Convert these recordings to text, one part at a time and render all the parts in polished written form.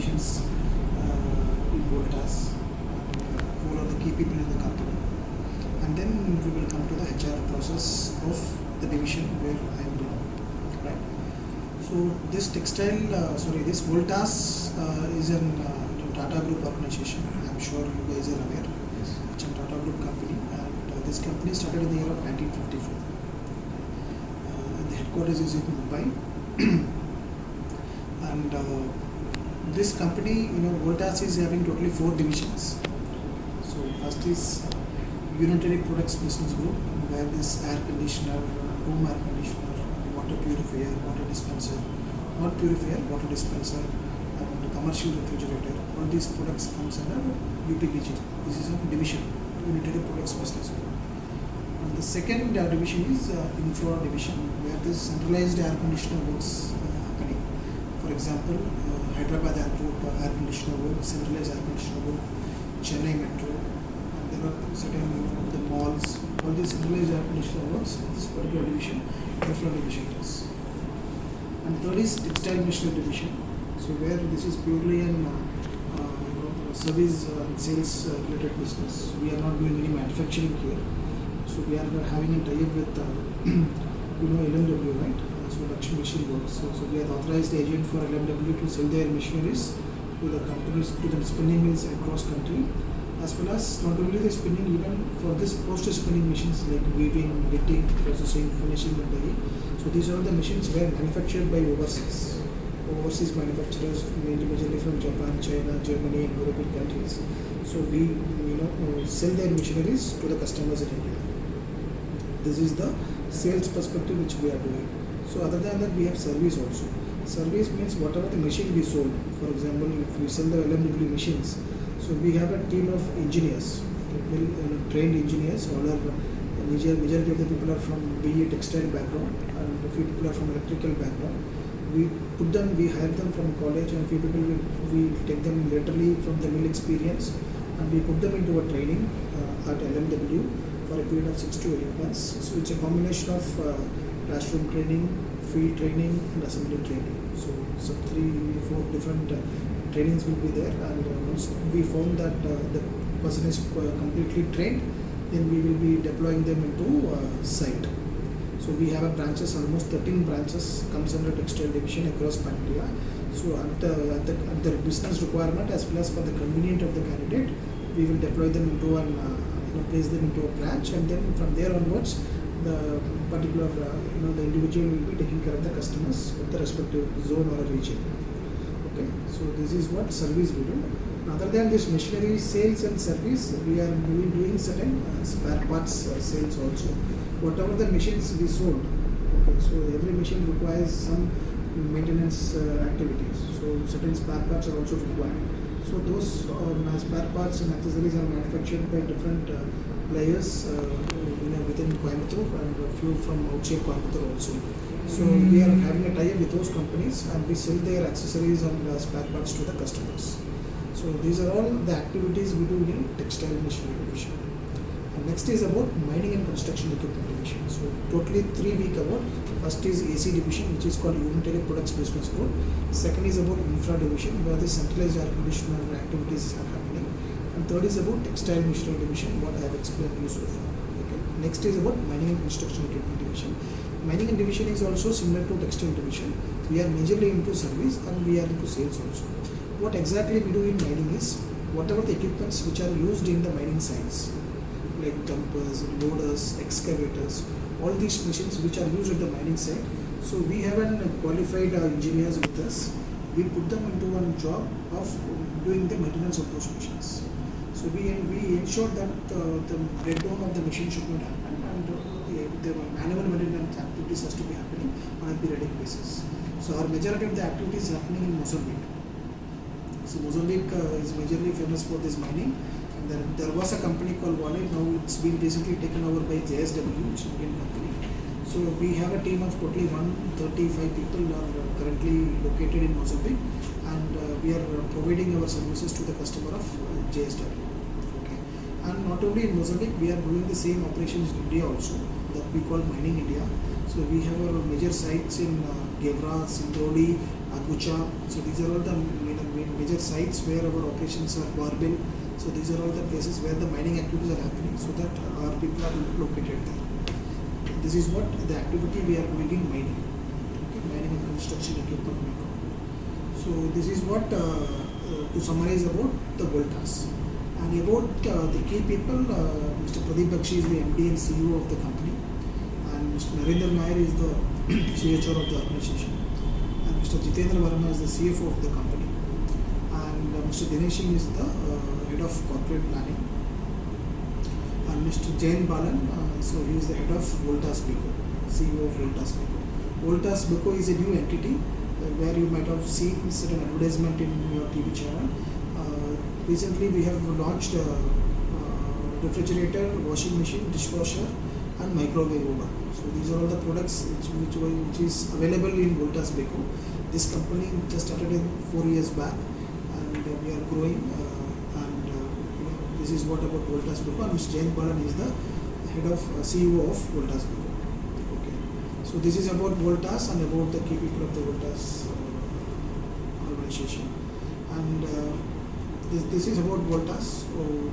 divisions in Voltas, who are the key people in the company. And then we will come to the HR process of the division where I am doing. Right. So this this Voltas is an Tata Group organization. I'm sure you guys are aware. Yes. It's a Tata Group company, and this company started in the year of 1954. And the headquarters is in Mumbai. And this company, Voltas is having totally 4 divisions. So first is unedited products business group, where this air conditioner, room air conditioner, water purifier, water dispenser, not purifier, water dispenser, and commercial refrigerator, all these products comes under UPBG. This is a division, unedited products business group. And the second division is infra division, where this centralized air conditioner works happening. For example, Hyderabad airport air conditioner work, centralized air conditioner work, Chennai metro, and there are certain the malls, all these centralized air conditioner works. This particular division, infra division is. And third is textile machinery division. So where this is purely an service and sales related business. We are not doing any manufacturing here. So we are having a tie-up with LMW, right? So Lakshmi Machine Works. So we are authorized agent for LMW to sell their machineries to the companies, to the spinning mills across country, as well as not only the spinning, even for this post-spinning machines like weaving, knitting, processing, finishing and dyeing. So these are the machines were manufactured by overseas manufacturers, majorly from Japan, China, Germany and European countries. So we sell their machineries to the customers in India. This is the sales perspective which we are doing. So other than that, we have service also. Service means whatever the machine we sold. For example, if we sell the LMW machines, so we have a team of engineers, trained engineers. All are majority of the people are from BE textile background, and a few people are from electrical background. We hire them from college, and few people we take them laterally from the mill experience, and we put them into a training at LMW for a period of 6 to 8 months. So it's a combination of classroom training, field training and assembly training. So 3-4 different trainings will be there, and once we found that the person is completely trained, then we will be deploying them into site. So we have branches, almost 13 branches comes under textile division across Pandiyan. So at the business requirement as well as for the convenience of the candidate, we will deploy them into an place them into a branch, and then from there onwards, the particular the individual will be taking care of the customers of the respective zone or a region. Okay, so this is what service we do. Other than this machinery sales and service, we are doing certain spare parts sales also. Whatever the machines we sold, okay, so every machine requires some maintenance activities. So certain spare parts are also required. So those spare parts and accessories are manufactured by different players within Coimbatore and a few from outside Coimbatore also. So we are having a tie-up with those companies, and we sell their accessories and spare parts to the customers. So these are all the activities we do in textile machinery division. And next is about mining and construction equipment division. So totally 3 we covered. First is AC division, which is called unedited products business group. Second is about infra division, where the centralized air conditioner activities are happening. And third is about textile machinery division, what I have explained to you so far. Okay. Next is about mining and construction equipment division. Mining and division is also similar to textile division. We are majorly into service and we are into sales also. What exactly we do in mining is, whatever the equipments which are used in the mining sites, like dumpers, loaders, excavators, all these machines which are used at the mining site. So we have qualified engineers with us. We put them into one job of doing the maintenance of those machines. So we ensure that the breakdown of the machine should not happen, and the manual maintenance activities has to be happening on a periodic basis. So our majority of the activities is happening in Mozambique. So Mozambique is majorly famous for this mining. And there was a company called Wallet. Now it's been recently taken over by ASBM, which is an Indian company. So we have a team of totally 135 people are currently located in Mozambique, and we are providing our services to the customer of JSW. Okay. And not only in Mozambique, we are doing the same operations in India also, that we call Mining India. So we have our major sites in Devra, Sindoli, Agucha. So these are all the major sites where our operations are Barbil. So these are all the places where the mining activities are happening, so that our people are located there. This is what the activity we are doing in mining. Okay, mining and construction equipment. So this is what to summarize about the Voltas. And about the key people, Mr. Pradeep Bakshi is the MD and CEO of the company, and Mr. Narendra Nair is the CHR of the organization, and Mr. Jitendra Verma is the CFO of the company, and Mr. Dinesh Singh is the head of corporate planning, and Mr. Jain Balan, so he is the head of Voltas Beko, CEO of Voltas Beko. Voltas Beko is a new entity where you might have seen certain advertisement in your TV channel. Recently we have launched refrigerator, washing machine, dishwasher and microwave oven. So these are all the products which is available in Voltas Beko. This company just started in 4 years back, and we are growing, and this is what about Voltas Beko, and Mr. Jain Balan is the head of CEO of Voltas Beko. Okay. So this is about Voltas and about the key people of the Voltas organization. And this is about Voltas. So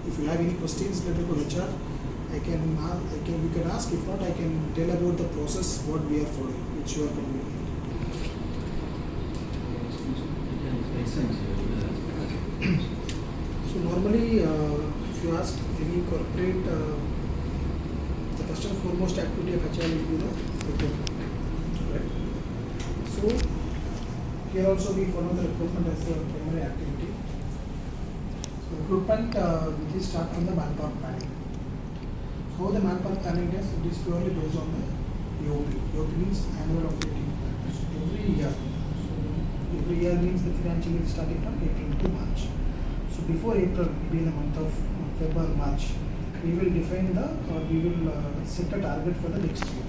if you have any questions related to HR, we can ask. If not, I can tell about the process what we are following, which you are convenient. So normally, if you ask any corporate, the first and foremost activity of HR will be the recruitment, right? So here also we follow the recruitment as the primary activity. So recruitment which is start from the manpower planning. So how the manpower planning is, it is purely based on the EOP. EOP means annual operating plan. So every year. So every year means the financial year starting from April to March. So before April, maybe in the month of February, March, we will define we will set a target for the next year.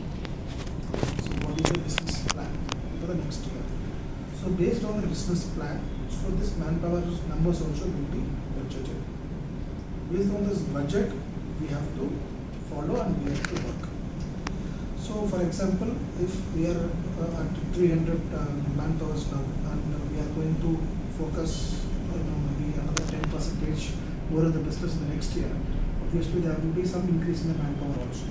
So what is the business plan for the next year? So based on the business plan, so this manpower numbers also will be budgeted. Based on this budget, we have to follow and we have to work. So for example, if we are at 300 manpowers now, and we are going to focus maybe another 10% more in the business in the next year, obviously there will be some increase in the manpower also.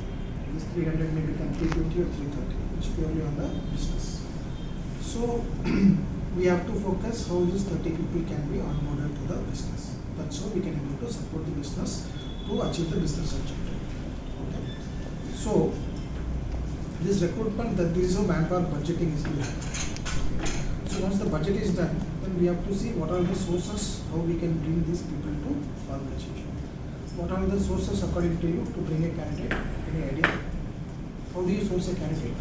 This 300 may become 320 or 330, which purely on the business. So we have to focus how this 30 people can be onboarded to the business. That's how we can able to support the business to achieve the business objective. Okay. So this recruitment, this is how manpower budgeting is done. Okay. So once the budget is done, then we have to see what are the sources, how we can bring these people to organization. What are the sources according to you to bring a candidate? Any idea? How do you source a candidate?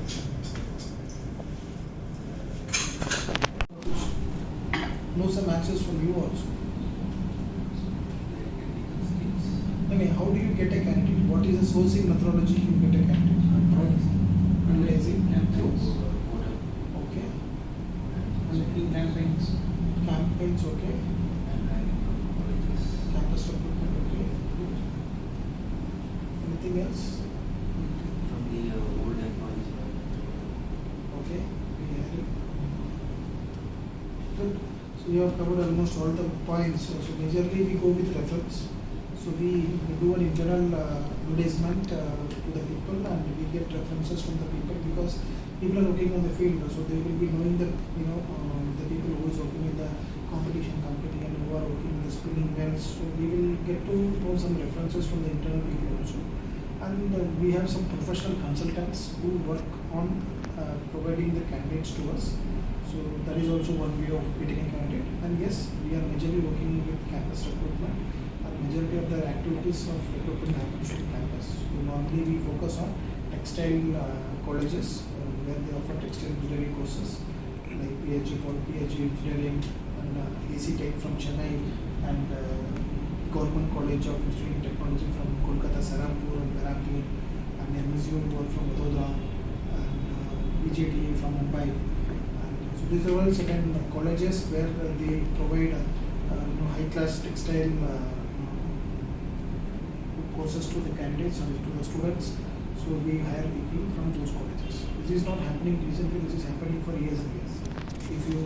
Know some answers from you also. How do you get a candidate? What is the sourcing methodology you get a candidate? Advertising campaigns. Okay. And campaigns. Campaigns, okay. Campus recruitment, okay. Anything else? From the old employees. Okay. Good. So you have covered almost all the points. So majorly we go with reference. So we do an internal advertisement to the people, and we get references from the people, because people are working on the field, so they will be knowing the the people who is working in the competition company and who are working in the spinning mills. So we will get to know some references from the internal people also, and we have some professional consultants who work on providing the candidates to us. So that is also one way of getting a candidate. And yes, we are majorly working with campus recruitment. Majority of the activities of recruitment happens on campus. So normally we focus on textile colleges where they offer textile engineering courses like PhD engineering, and AC Tech from Chennai, and Government College of Engineering and Technology from Kolkata, Sarampur and Barapi, and MSU from Vadodara, and BJT from Mumbai. And so these are all certain colleges where they provide high-class textile courses to the candidates and to the students. So we hire people from those colleges. This is not happening recently, this is happening for years and years. if you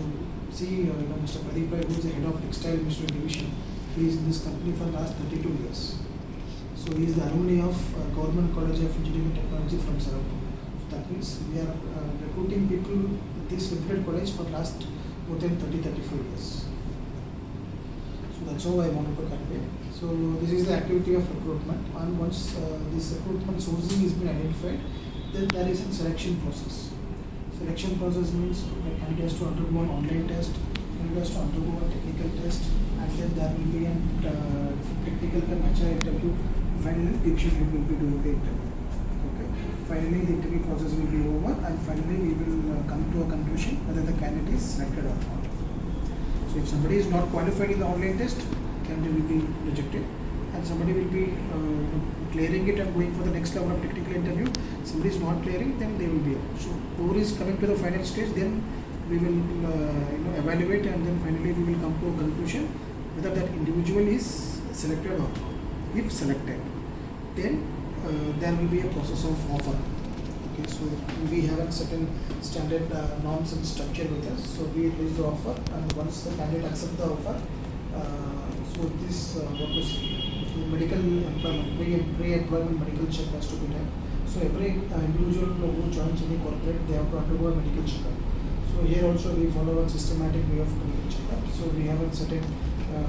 see, Mr. Pradeep, who is the head of textile machinery division, he is in this company for last 32 years. So he is the alumni of Government College of Engineering and Technology from Sarapur. So that means we are recruiting people at this reputed college for last more than 30-34 years. So that's how I wanted to convey. So this is the activity of recruitment, and once this recruitment sourcing is been identified, then there is a selection process. Selection process means the candidate has to undergo an online test, candidate has to undergo a technical test, and then there will be a technical and HR interview. Finally, the division will be doing the interview. Okay. Finally, the interview process will be over, and finally we will come to a conclusion whether the candidate is selected or not. So if somebody is not qualified in the online test, candidate will be rejected, and somebody will be clearing it and going for the next level of technical interview. Somebody is not clearing, then they will be out. So whoever is coming to the final stage, then we will evaluate, and then finally we will come to a conclusion whether that individual is selected or not. If selected, then there will be a process of offer. Okay, so we have a certain standard norms and structure with us. So we release the offer, and once the candidate accepts the offer, so this what is medical employment, pre-employment medical check has to be done. So every individual who joins any corporate, they have to undergo a medical checkup. So here also we follow a systematic way of medical checkup. So we have a certain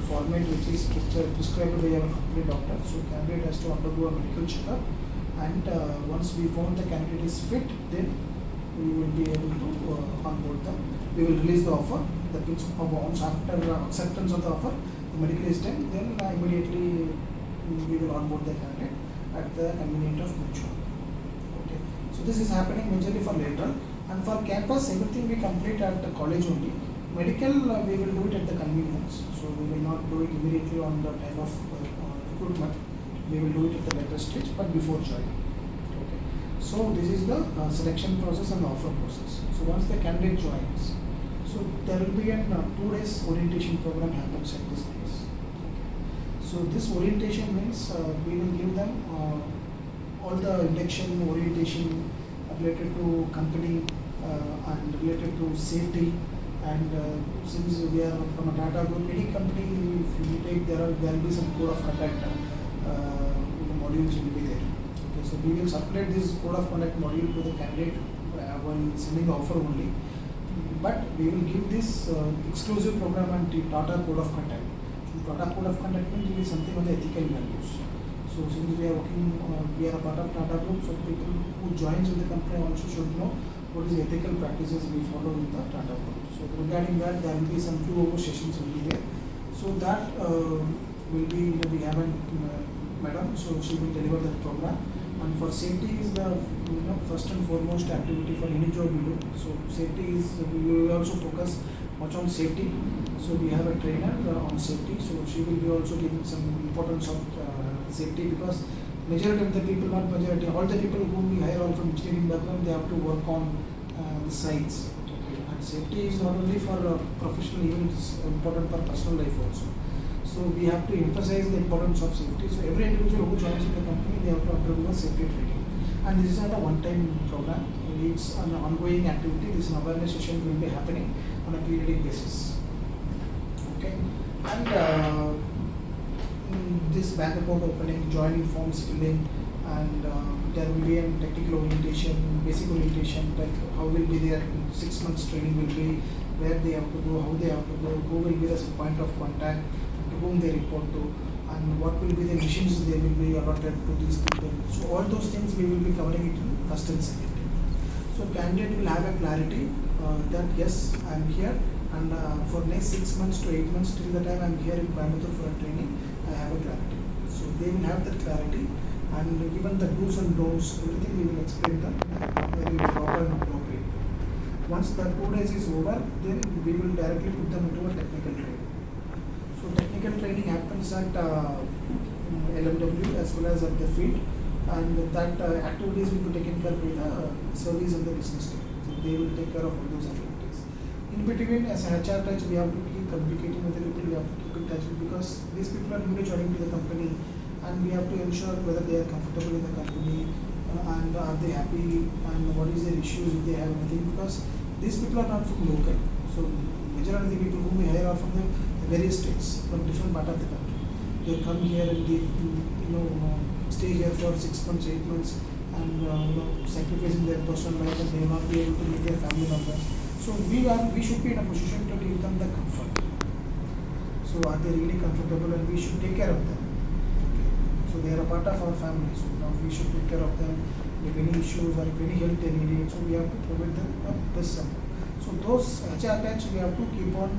format which is prescribed by our company doctor. So candidate has to undergo a medical checkup, and once we found the candidate is fit, then we will be able to onboard them. We will release the offer. That means once after acceptance of the offer, the medical is done, then immediately we will onboard the candidate at the convenience of mutual. Okay. So this is happening majorly for lateral, and for campus everything we complete at the college only. Medical we will do it at the convenience. So we will not do it immediately on the time of recruitment. We will do it at the later stage, but before joining. Okay. So this is the selection process and the offer process. So once the candidate joins, so there will be a 2 days orientation program happens at this place. Okay. So this orientation means we will give them all the induction orientation related to company and related to safety. And since we are from a data group, any company if you take, there will be some code of conduct modules will be there. Okay, so we will circulate this code of conduct module to the candidate when sending the offer only. But we will give this exclusive program on the Tata code of conduct. So Tata code of conduct means it is something on the ethical values. So since we are working, we are a part of Tata group, so people who joins in the company also should know what is the ethical practices we follow in the Tata group. So regarding that, there will be some 2 hour sessions will be there. So that will be, we have a madam, so she will deliver that program. And for safety is the first and foremost activity for any job we do. So safety is, we also focus much on safety. So we have a trainer on safety. So she will be also giving some importance of safety, because majority of the people, not majority, all the people whom we hire all from engineering background, they have to work on the sites. And safety is not only for professional, even it's important for personal life also. So we have to emphasize the importance of safety. So every individual who joins in the company, they have to undergo a safety training. And this is not a one-time program. It's an ongoing activity. This awareness session will be happening on a periodic basis. Okay. And this bank account opening, joining forms filling, and there will be a technical orientation, basic orientation, like how will be their 6 months training will be, where they have to go, how they have to go, who will be the point of contact, to whom they report to, and what will be the missions they will be allotted to these people. So all those things we will be covering it in first and second. So candidate will have a clarity that yes, I am here, and for next 6 months to 8 months till the time I am here in Coimbatore for a training, I have a clarity. So they will have that clarity, and even the do's and don'ts, everything we will explain them very proper and appropriate. Once the 2 days is over, then we will directly put them into a technical training. So technical training happens at LMW as well as at the field, and that activities will be taken care by the service and the business team. So they will take care of all those activities. In between, as an HR touch, we have to keep communicating with the people, we have to keep in touch with, because these people are newly joining to the company, and we have to ensure whether they are comfortable in the company, and are they happy, and what is their issues if they have anything, because these people are not from local. So majority of the people whom we hire are from the various states, from different part of the country. They come here and they stay here for 6 months, 8 months, and sacrificing their personal life, and they will not be able to meet their family members. So we should be in a position to give them the comfort. So are they really comfortable, and we should take care of them. Okay. So they are a part of our family. So now we should take care of them. If any issues or if any help they need, so we have to provide them this support. So those HR touch we have to keep on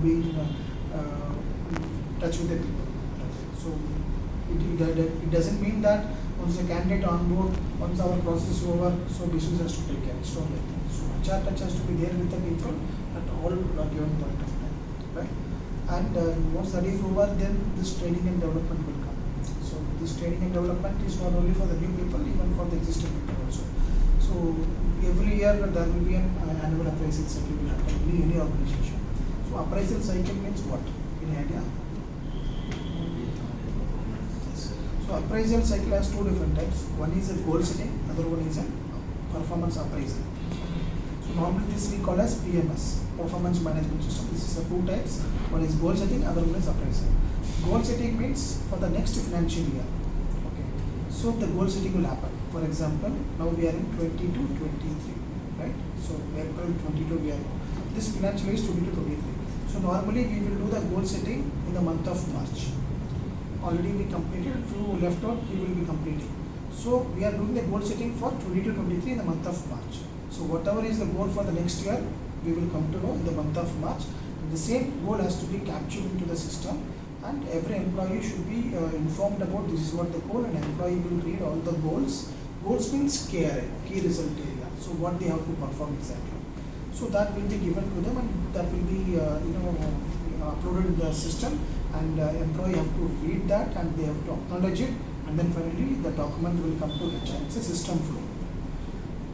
being touch with the people. So it doesn't mean that once the candidate on board, once our process is over, so business has to take care. It's not like that. So HR touch has to be there with the people at all given point of time, right? And once that is over, then this training and development will come. So this training and development is not only for the new people, even for the existing people also. So every year there will be an annual appraisal cycle will happen in any organization. So appraisal cycle means what? Any idea? So appraisal cycle has two different types. One is a goal setting, other one is a performance appraisal. So normally this we call as PMS, performance management system. This is the two types. One is goal setting, other one is appraisal. Goal setting means for the next financial year. Okay. So the goal setting will happen. For example, now we are in 22-23, right? So April 22 we are now. This financial year is 22-23. So normally we will do the goal setting in the month of March. Already we completed, few left out, we will be completing. So we are doing the goal setting for 22-23 in the month of March. So whatever is the goal for the next year, we will come to know in the month of March. The same goal has to be captured into the system, and every employee should be informed about this is what the goal, and employee will read all the goals. Goals means KRA, key result area. So what they have to perform exactly. So that will be given to them, and that will be uploaded in the system, and employee have to read that, and they have to acknowledge it, and then finally the document will come to HR. It's a system flow.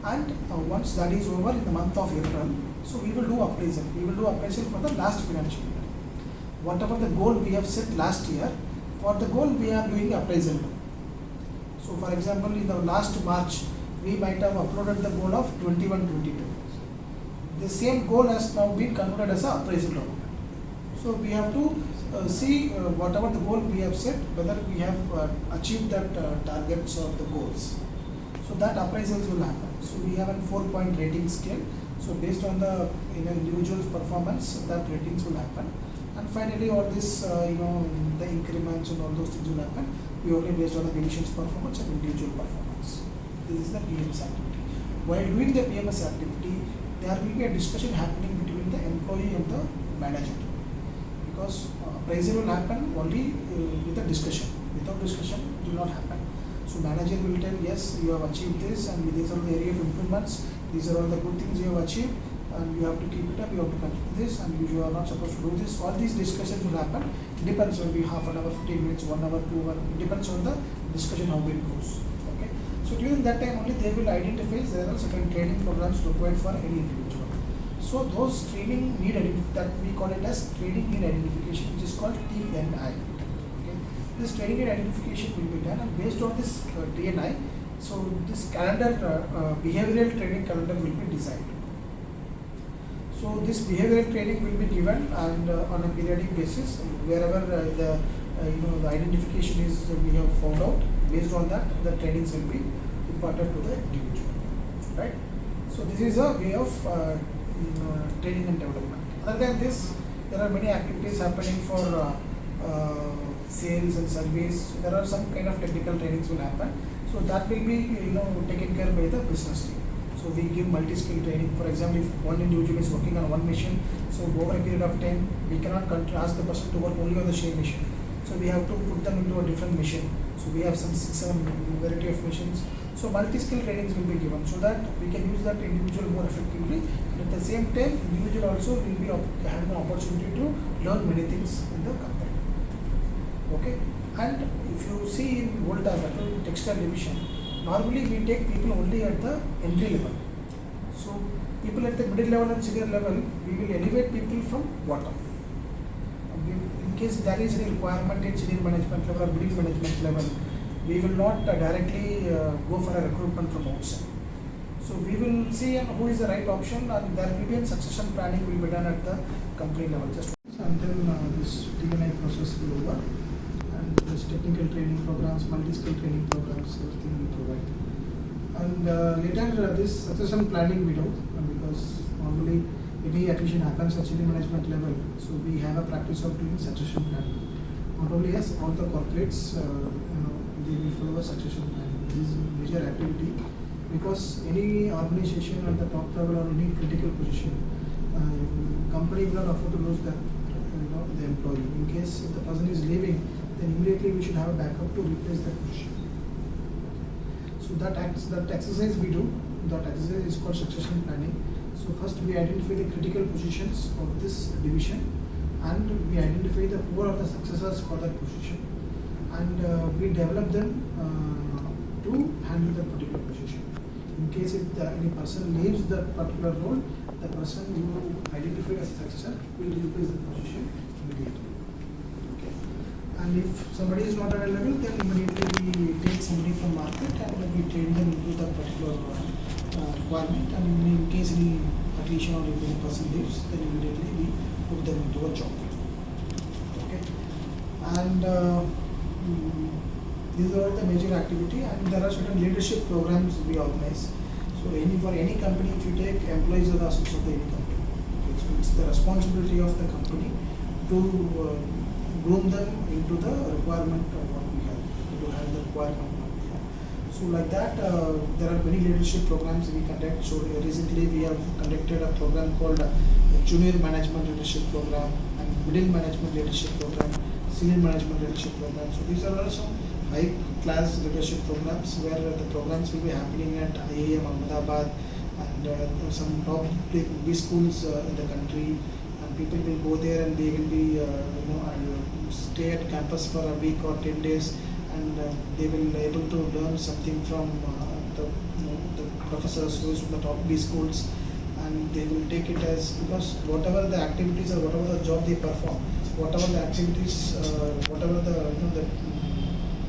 And once that is over in the month of April, so we will do appraisal. We will do appraisal for the last financial year. Whatever the goal we have set last year, for the goal we are doing appraisal. So for example, in the last March, we might have uploaded the goal of 21-22. The same goal has now been converted as an appraisal document. So we have to see whatever the goal we have set, whether we have achieved that targets or the goals. So that appraisals will happen. So we have a 4-point rating scale. So based on the individual's performance, that ratings will happen. And finally, all this, the increments and all those things will happen. We only based on the division's performance and individual performance. This is the PMS activity. While doing the PMS activity, there will be a discussion happening between the employee and the manager. Because appraisal will happen only with a discussion. Without discussion, it will not happen. So manager will tell, yes, you have achieved this, and these are the area of improvements. These are all the good things you have achieved, and you have to keep it up. You have to continue this, and you are not supposed to do this. All these discussions will happen. It depends. Will be half an hour, 15 minutes, 1 hour, 2 hours. It depends on the discussion how it goes. Okay. So during that time only they will identify there are certain training programs required for any individual. So those training need that we call it as training need identification, which is called TNI. Okay. This training need identification will be done, and based on this TNI, so this calendar, behavioral training calendar will be designed. So this behavioral training will be given, and on a periodic basis, wherever the identification is we have found out. Based on that, the trainings will be imparted to the individual, right? So this is a way of training and development. Other than this, there are many activities happening for sales and service. There are some kind of technical trainings will happen. So that will be taken care by the business team. So we give multi-skill training. For example, if one individual is working on one machine, so over a period of time, we cannot ask the person to work only on the same machine. So we have to put them into a different machine. So we have some 6-7 variety of machines. So multi-skill trainings will be given so that we can use that individual more effectively. And at the same time, individual also will be having an opportunity to learn many things in the company. Okay. And if you see in Voltas, textile division, normally we take people only at the entry level. So people at the middle level and senior level, we will elevate people from bottom. In case there is any requirement in senior management level or middle management level, we will not directly go for a recruitment from outside. So we will see who is the right option, and there will be a succession planning will be done at the company level. Just until this DNA process will over, and this technical training programs, multi-skill training programs, everything we provide. And later this succession planning we do, because normally any acquisition happens at senior management level, so we have a practice of doing succession planning. Not only us, all the corporates, they will follow a succession planning. This is a major activity, because any organization at the top level or any critical position, company will not afford to lose the employee. In case if the person is leaving, then immediately we should have a backup to replace that position. So that exercise we do, that exercise is called succession planning. So first we identify the critical positions of this division, and we identify who are the successors for that position, and we develop them to handle that particular position. In case if any person leaves that particular role, the person who identified as a successor will replace the position immediately. Okay. And if somebody is not available, then immediately we take somebody from market and we train them into that particular requirement. And in case any attrition or if any person leaves, then immediately we put them into a job. Okay. And these are the major activity, and there are certain leadership programs we organize. So for any company, if you take, employees are the assets of the any company. Okay. So it's the responsibility of the company to groom them into the requirement of what we have, to have the requirement what we have. So like that, there are many leadership programs we conduct. So recently we have conducted a program called Junior Management Leadership Program and Middle Management Leadership Program, Senior Management Leadership Program. So these are also high-class leadership programs where the programs will be happening at IAM Ahmedabad and some top big schools in the country. And people will go there and they will be, stay at campus for a week or 10 days, and they will be able to learn something from the professors who is from the top B schools, and they will take it as, because whatever the activities or whatever the job they perform, whatever the activities, whatever the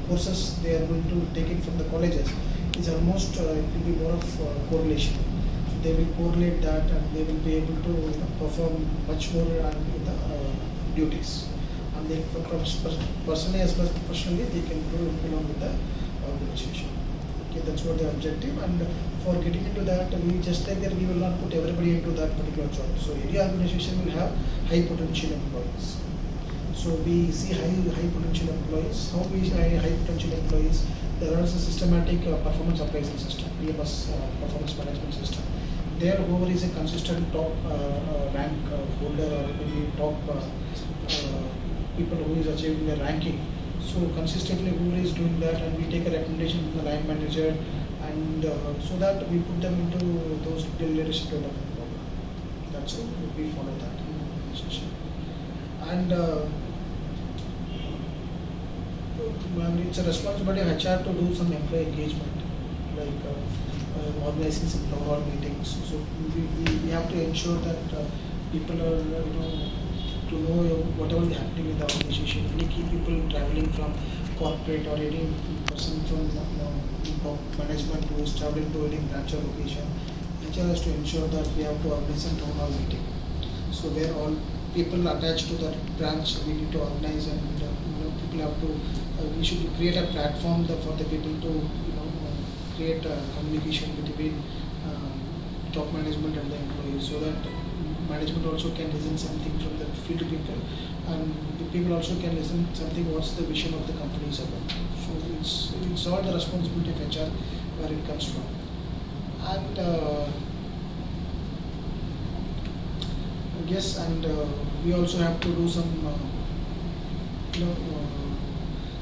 courses they are going to take it from the colleges, is almost it will be more of correlation. So they will correlate that, and they will be able to perform much more in the duties. And they personally as well as professionally, they can grow along with the organization. Okay, that's what the objective. And for getting into that, we just like that we will not put everybody into that particular job. So any organization will have high potential employees. So we see high potential employees. How we see high potential employees? There is a systematic performance appraisal system, PMS performance management system. There, whoever is a consistent top rank holder or maybe top people who is achieving the ranking. So consistently, whoever is doing that, and we take a recommendation from the line manager, and so that we put them into those leadership development program. That's how we follow that in the organization. And it's a responsibility of HR to do some employee engagement, like organizing some town hall meetings. So we have to ensure that people are, to know whatever is happening in the organization. Any key people traveling from corporate or any person from top management who is traveling to any branch or location, HR has to ensure that we have to organize some town hall meeting. So where all people attached to that branch, we need to organize, and people have to. We should create a platform for the people to create a communication between top management and the employees, so that management also can listen something from the field people, and the people also can listen something what's the vision of the company is about. So it's all the responsibility of HR where it comes from. And yes, and we also have to do some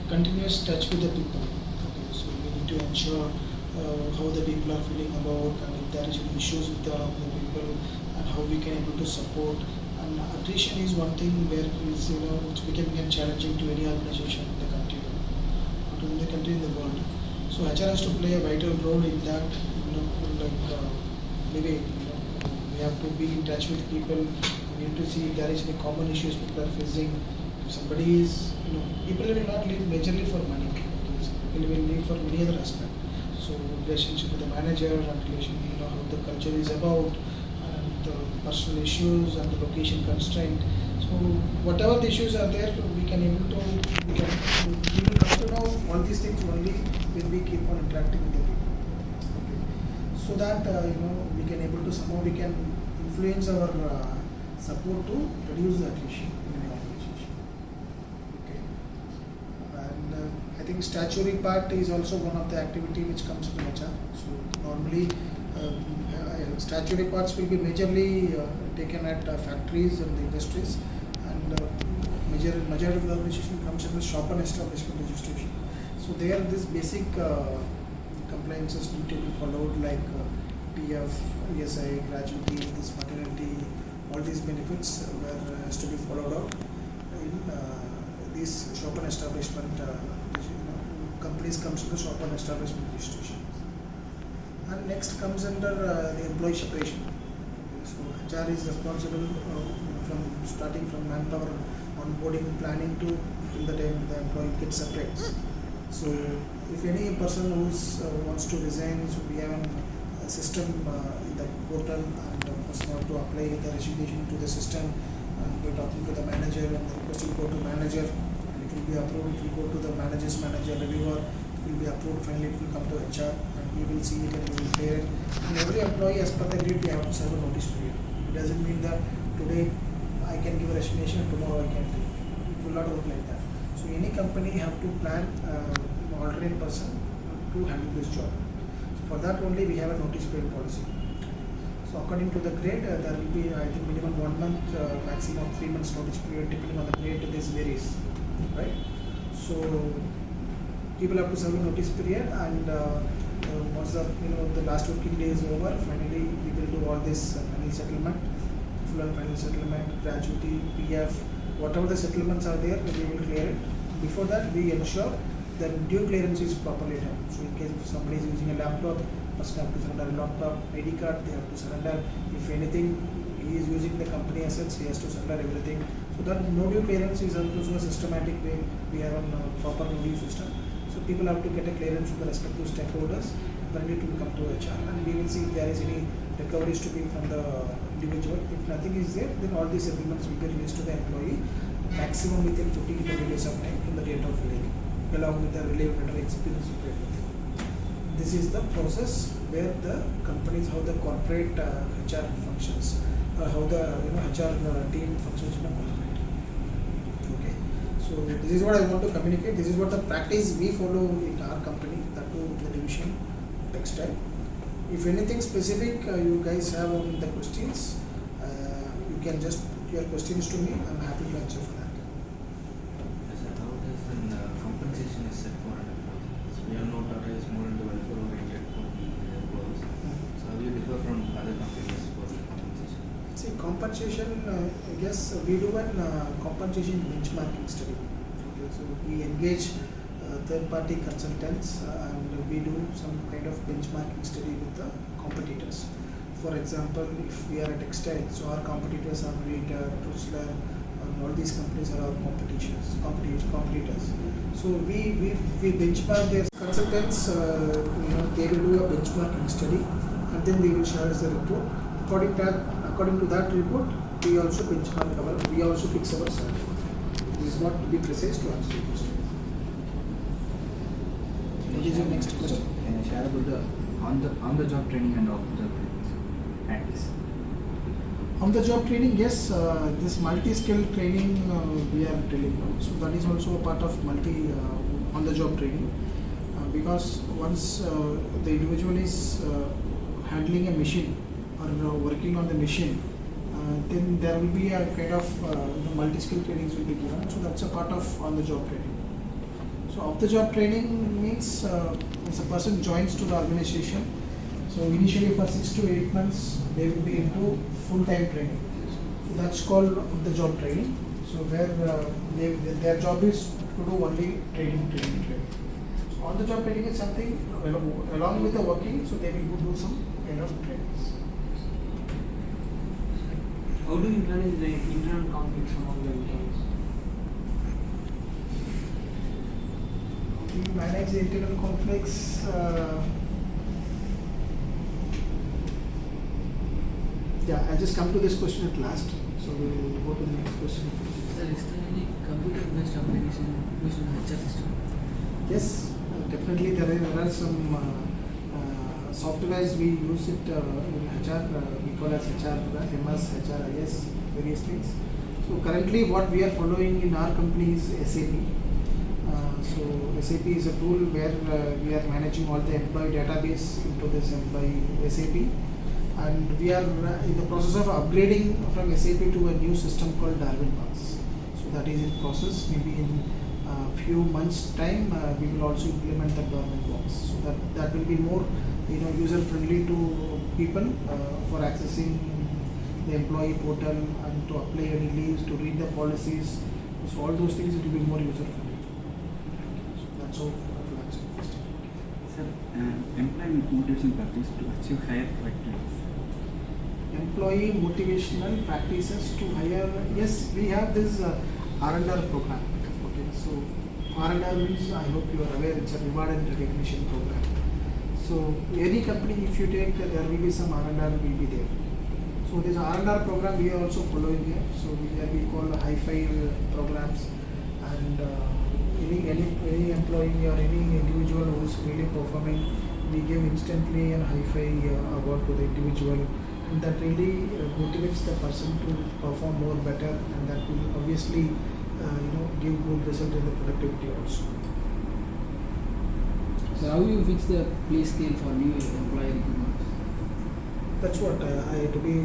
continuous touch with the people. Okay, so we need to ensure how the people are feeling about, and if there is any issues with the people, and how we can able to support. And attrition is one thing where it's becoming challenging to any organization in the country, not only in the country, in the world. So HR has to play a vital role in that. Maybe we have to be in touch with people. We need to see if there is any common issues people are facing. If somebody is, people will not live majorly for money. People will live for many other aspects. So relationship with the manager and relation, the culture is about, and the personal issues and the location constraint. So whatever the issues are there, we will come to know all these things only when we keep on interacting with the people. Okay. So that we can able to somehow we can influence our support to reduce the attrition in the organization. Okay. And I think statutory part is also one of the activity which comes to HR. So normally statutory parts will be majorly taken at factories and the industries, and majority of the organization comes in the shop and establishment registration. So there this basic compliances need to be followed, like PF, ESI, gratuity, this maternity, all these benefits has to be followed out in these shop and establishment companies comes to the shop and establishment registration. And next comes under the employee separation. Okay, so HR is responsible from starting from manpower, onboarding, planning to till the time the employee gets separates. So if any person who wants to resign, so we have a system in the portal, and the person have to apply the resignation to the system. We're talking to the manager, and the request will go to manager, and it will be approved. It will go to the manager's manager, reviewer. It will be approved. Finally, it will come to HR, and we will see it and we will clear it. And every employee, as per the agreement, they have to serve a notice period. It doesn't mean that today I can give a resignation and tomorrow I can do. It will not work like that. So any company have to plan alternate person to handle this job. So for that only we have a notice period policy. So according to the grade, there will be I think minimum 1 month, maximum 3 months notice period, depending on the grade. This varies, right? So people have to serve a notice period, and once the last working day is over, finally we will do all this final settlement, full and final settlement, gratuity, PF, whatever the settlements are there, we will clear it. Before that, we ensure that due clearance is properly done. So in case if somebody is using a laptop, first have to surrender a laptop, ID card, they have to surrender. If anything, he is using the company assets, he has to surrender everything. So that no due clearance is also a systematic way. We have a proper no due system. So people have to get a clearance from the respective stakeholders. Then it will come to HR, and we will see if there is any recoveries to be from the individual. If nothing is there, then all these settlements will be released to the employee, maximum within 15 to 20 days of time from the date of filing, along with the related letter experience. This is the process where the companies, how the corporate HR functions, how the HR team functions in a corporate. Okay, so this is what I want to communicate. This is what the practice we follow in our company, that too the division textile. If anything specific you guys have on the questions, you can just put your questions to me. I'm happy to answer for that. How does the compensation is set for an employee? So we are not Tata is more into welfare oriented for the employees. So how do you differ from other companies for the compensation? See, compensation, I guess we do an compensation benchmarking study. Okay, so we engage third-party consultants, and we do some kind of benchmarking study with the competitors. For example, if we are a textile, so our competitors are Rithik, Prasath, and all these companies are our competitors. So we benchmark their consultants. They will do a benchmarking study, and then they will share us the report. According to that report, we also benchmark we also fix our salary. This is not to be precise to answer your question. What is your next question? Can I share about the on-the-job training and off-the-job practice? On-the-job training, yes. This multi-skill training we are telling now. So that is also a part of on-the-job training, because once the individual is handling a machine or working on the machine, then there will be a kind of multi-skill trainings will be given. So that's a part of on-the-job training. So off-the-job training means as a person joins to the organization, so initially for 6 to 8 months they will be into full-time training. So that's called off-the-job training. So where their job is to do only training. So on-the-job training is something along with the working, so they will do some kind of trainings. How do you manage the internal conflicts among the employees? We manage the internal conflicts. Yeah, I'll just come to this question at last. So we'll go to the next question. Sir, is there any computer-based application used in HR system? Yes, definitely there are some softwares we use it in HR. We call as HR, MS, HRIS, various things. So currently what we are following in our company is SAP. So SAP is a tool where we are managing all the employee database into this employee SAP, and we are in the process of upgrading from SAP to a new system called Darwin Pass. So that is in process. Maybe in a few months' time, we will also implement the Darwin Box. So that will be more, user friendly to people for accessing the employee portal and to apply any leaves, to read the policies. So all those things it will be more user friendly. So that's all I will answer the question. Sir, employee motivation practice to achieve higher productivity. Employee motivational practices to hire. Yes, we have this R&R program. Okay, so R&R means, I hope you are aware, it's a reward and recognition program. So any company, if you take, there will be some R&R will be there. So this R&R program we are also following here. So we call high five programs, and any employee or any individual who is really performing, we give instantly a high five award to the individual, and that really motivates the person to perform more better, and that will obviously give good result in the productivity also. So how you fix the pay scale for new employee recruitment? That's what to be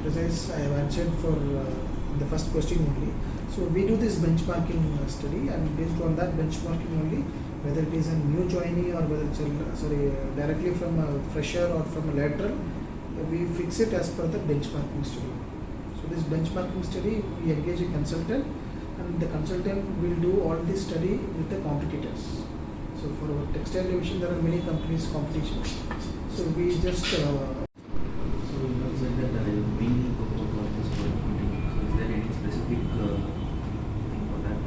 precise, I have answered for the first question only. So we do this benchmarking study, and based on that benchmarking only, whether it is a new joinee or whether it's directly from a fresher or from a lateral, we fix it as per the benchmarking study. So this benchmarking study, we engage a consultant, and the consultant will do all this study with the competitors. So for our textile division, there are many companies competitions. So we just So you have said that you mainly go for purpose for recruiting. So is there any specific thing for that?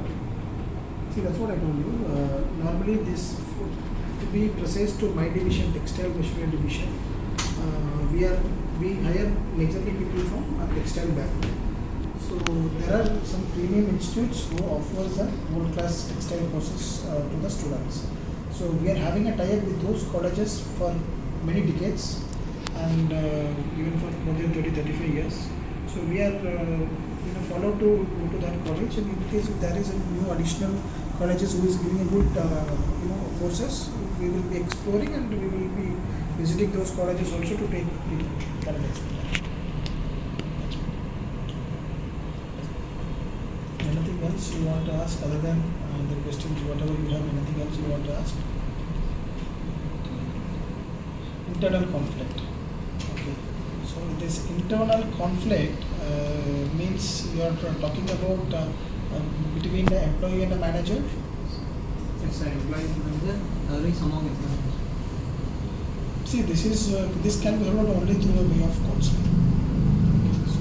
see, that's what I told you. Normally this, to be precise to my division, textile machinery division, we hire majorly people from a textile background. So there are some premium institutes who offers a world-class textile courses to the students. So we are having a tie-up with those colleges for many decades, and even for more than 30-35 years. So we are follow to go to that college, and in case if there is a new additional colleges who is giving a good courses, we will be exploring, and we will be visiting those colleges also to take candidates. Anything else you want to ask other than the questions, whatever you have, anything else you want to ask? Internal conflict. Okay. So this internal conflict means you are talking about between the employee and the manager. Yes, sir. Employee and manager, otherwise among employees. See, this can be handled only through a way of counseling. Okay. So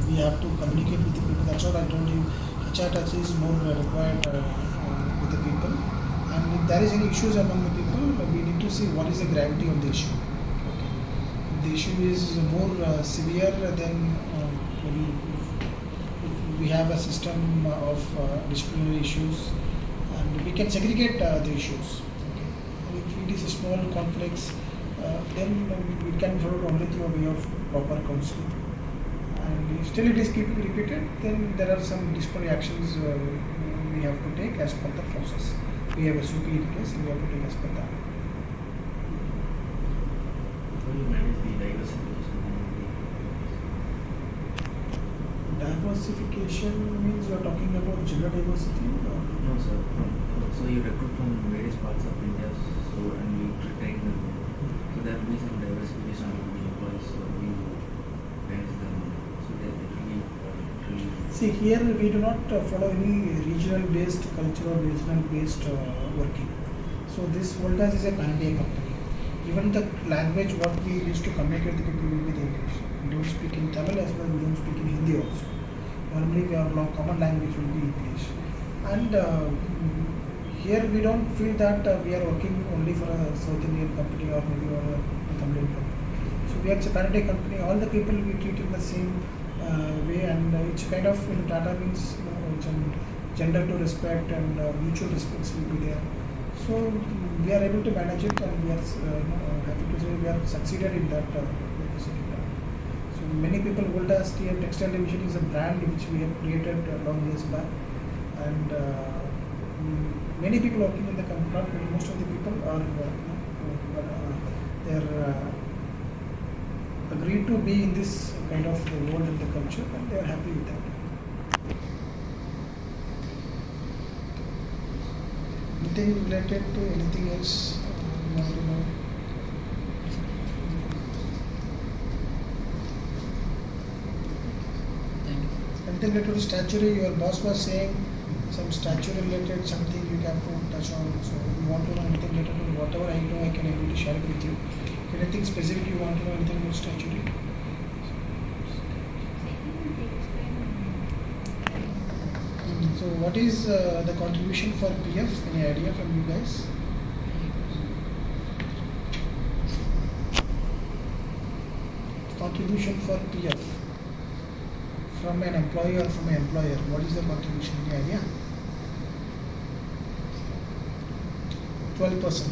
we have to communicate with the people. That's what I told you. HR touch is more required with the people, and if there is any issues among the people, we need to see what is the gravity of the issue. Okay. If the issue is more severe, then maybe if we have a system of disciplinary issues, and we can segregate the issues. Okay. And if it is a small conflicts, then we can follow only through a way of proper counseling. And if still it is keeping repeated, then there are some disciplinary actions we have to take as per the process. We have a SOP in case, we have to take as per that. How do you manage the diversification? Diversification means you are talking about gender diversity? Or? No, sir. So you recruit from various parts of India, and you retain them. So there will be some diversification of the employees, so we manage them. So they really. See, here we do not follow any regional-based culture or regional-based working. So this Voltas is a Pandiyan company. Even the language what we used to communicate with the people will be the English. We don't speak in Tamil as well as we don't speak in Hindi also. Normally our common language will be English. And here we don't feel that we are working only for a South Indian company or maybe for a Tamil company. So we are a parity company. All the people we treat in the same way, and it's kind of Tata means it's gender to respect and mutual respects will be there. So we are able to manage it, and we are happy to say we have succeeded in that. So many people, Voltas Textile Division is a brand which we have created long years back, and many people working in the company, not many, most of the people are they are agreed to be in this kind of the world and the culture, and they are happy with that. Anything related to anything else you want to know? Thank you. Anything related to statutory, your boss was saying some statutory related something you can touch on. So you want to know anything related to whatever I know, I can able to share it with you. Anything specific you want to know, anything about statutory? So what is the contribution for PF? Any idea from you guys? Contribution for PF from an employee or from an employer. What is the contribution? Any idea? 12%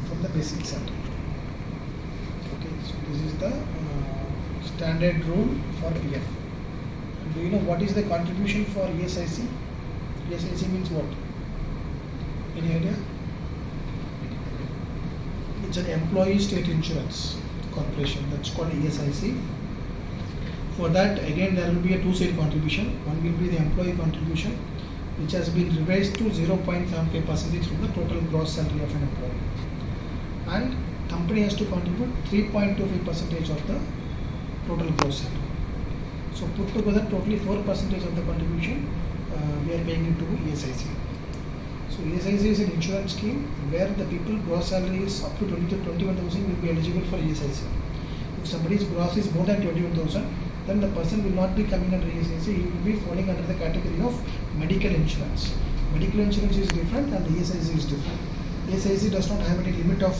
from the basic salary. Okay, so this is the standard rule for PF. Do you know what is the contribution for ESIC? ESIC means what? Any idea? It's an employee state insurance corporation, that's called ESIC. For that, again, there will be a two-side contribution. One will be the employee contribution, which has been revised to 0.75% from the total gross salary of an employee. And company has to contribute 3.25% of the total gross salary. So put together totally 4% of the contribution we are paying into ESIC. So ESIC is an insurance scheme where the people gross salary is up to 21,000 will be eligible for ESIC. If somebody's gross is more than 21,000, then the person will not be coming under ESIC, he will be falling under the category of medical insurance. Medical insurance is different and ESIC is different. ESIC does not have any limit of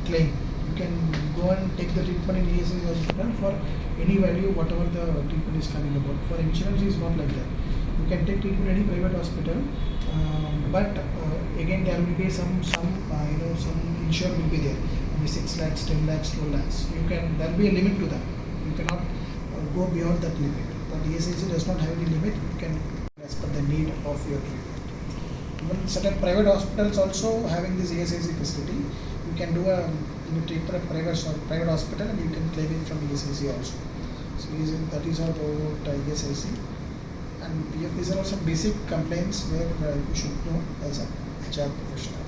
claim. You can go and take the treatment in ESIC hospital for any value, whatever the treatment is coming about. For insurance, is not like that. You can take treatment in any private hospital, but again there will be some insure will be there. Maybe 6 lakhs, 10 lakhs, 12 lakhs. There will be a limit to that. You cannot go beyond that limit. But ESIC does not have any limit. You can as per the need of your treatment. Even certain private hospitals also having this ESIC facility. You can do a treatment at private hospital and you can claim it from ESIC also. So that is all about ESIC. And PF, these are all some basic complaints where you should know as a HR professional.